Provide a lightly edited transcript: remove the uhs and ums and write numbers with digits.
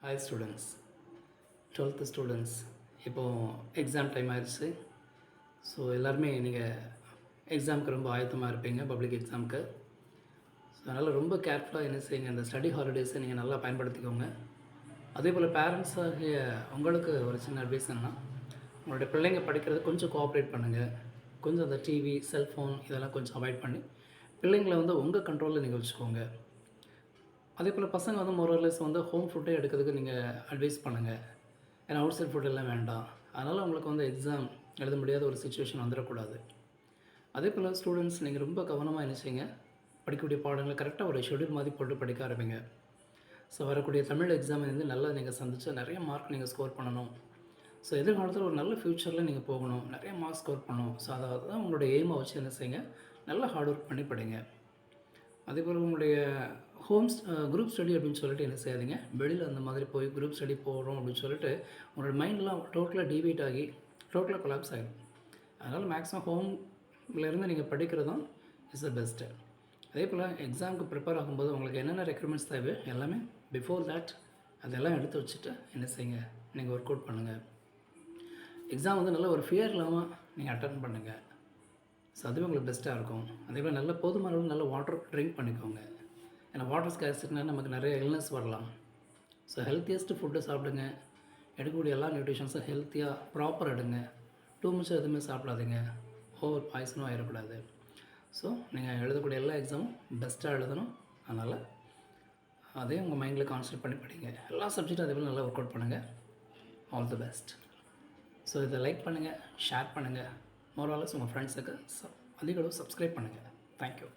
Hi students, 12th students. இப்போது exam time ஆயிடுச்சு. So எல்லாருமே நீங்கள் எக்ஸாமுக்கு ரொம்ப ஆயத்தமாக இருப்பீங்க, பப்ளிக் எக்ஸாமுக்கு. ஸோ அதனால் ரொம்ப கேர்ஃபுல்லாக என்ன செய்யுங்க, இந்த ஸ்டடி ஹாலிடேஸை நீங்கள் நல்லா பயன்படுத்திக்கோங்க. அதே போல் பேரண்ட்ஸ் ஆகிய உங்களுக்கு ஒரு சின்ன அட்வைஸ் என்னன்னா, உங்களுடைய பிள்ளைங்க படிக்கிறது கொஞ்சம் கோஆப்ரேட் பண்ணுங்கள். கொஞ்சம் அந்த டிவி, செல்ஃபோன் இதெல்லாம் கொஞ்சம் அவாய்ட் பண்ணி பிள்ளைங்களை வந்து உங்கள் கண்ட்ரோலில் நீங்கள் வச்சுக்கோங்க. அதே போல் பசங்க வந்து மோரலஸ் வந்து ஹோம் ஃபுட்டே எடுக்கிறதுக்கு நீங்கள் அட்வைஸ் பண்ணுங்கள். ஏன்னா அவுட் சைட் ஃபுட் எல்லாம் வேண்டாம். அதனால் உங்களுக்கு வந்து எக்ஸாம் எழுத முடியாத ஒரு சுச்சுவேஷன் வந்துடக்கூடாது. அதே போல் ஸ்டூடெண்ட்ஸ் நீங்கள் ரொம்ப கவனமாக என்ன செய்யுங்க, படிக்கக்கூடிய பாடங்களை கரெக்டாக ஒரு ஷெடியூல் மாதிரி போட்டு படிக்க ஆரம்பிங்க. ஸோ வரக்கூடிய தமிழ் எக்ஸாமை வந்து நல்லா நீங்கள் சந்தித்து நிறைய மார்க் நீங்கள் ஸ்கோர் பண்ணணும். ஸோ எதிர்காலத்தில் ஒரு நல்ல ஃப்யூச்சரில் நீங்கள் போகணும், நிறைய மார்க் ஸ்கோர் பண்ணணும். ஸோ அதை தான் உங்களுடைய எய்மை வச்சு என்ன செய்யுங்க, நல்லா ஹார்ட் ஒர்க் பண்ணி படிங்க. அதேபோல் உங்களுடைய குரூப் ஸ்டடி அப்படின்னு சொல்லிட்டு என்ன செய்யாதீங்க, வெளியில் அந்த மாதிரி போய் குரூப் ஸ்டடி போகிறோம் அப்படின்னு சொல்லிட்டு உங்களோட மைண்டெலாம் டோட்டலாக டிவைட் ஆகி டோட்டலாக கொலாப்ஸ் ஆகிடும். அதனால் மேக்ஸிமம் ஹோம்லேருந்து நீங்கள் படிக்கிறது தான் இஸ் த பெஸ்ட்டு. அதே போல் எக்ஸாமுக்கு ப்ரிப்பேர் ஆகும்போது உங்களுக்கு என்னென்ன ரெக்யர்மெண்ட்ஸ் தேவை எல்லாமே பிஃபோர் தேட் அதெல்லாம் எடுத்து வச்சுட்டு என்ன செய்யுங்க, நீங்கள் ஒர்க் அவுட் பண்ணுங்கள். எக்ஸாம் வந்து நல்ல ஒரு ஃபியர் இல்லாமல் நீங்கள் அட்டன் பண்ணுங்கள். ஸோ அதுவே உங்களுக்கு பெஸ்ட்டாக இருக்கும். அதே போல் நல்ல போதுமான அளவு நல்ல வாட்டர் ட்ரிங்க் பண்ணிக்கோங்க. ஏன்னா வாட்டர் ஸ்கேர்சிட்டினா நமக்கு நிறைய இல்னஸ் வரலாம். ஸோ ஹெல்த்தியஸ்ட்டு ஃபுட்டு சாப்பிடுங்க. எடுக்கக்கூடிய எல்லா நியூட்ரிஷன்ஸும் ஹெல்த்தியாக ப்ராப்பர் எடுங்க. டூ மச் எதுவுமே சாப்பிடாதீங்க. ஓவர் பாய்சனும் ஆகிடக்கூடாது. ஸோ நீங்கள் எழுதக்கூடிய எல்லா எக்ஸாமும் பெஸ்ட்டாக எழுதணும். அதனால் அதே உங்கள் மைண்டில் கான்சன்ட்ரேட் பண்ணி படிங்க. எல்லா சப்ஜெக்டும் அதே போல் நல்லா ஒர்க் அவுட் பண்ணுங்கள். All the best. ஸோ இதை லைக் பண்ணுங்கள், ஷேர் பண்ணுங்கள். மோராலஸ் உங்கள் ஃப்ரெண்ட்ஸுக்கு அதிக அளவு சப்ஸ்கிரைப் பண்ணுங்கள். தேங்க்யூ.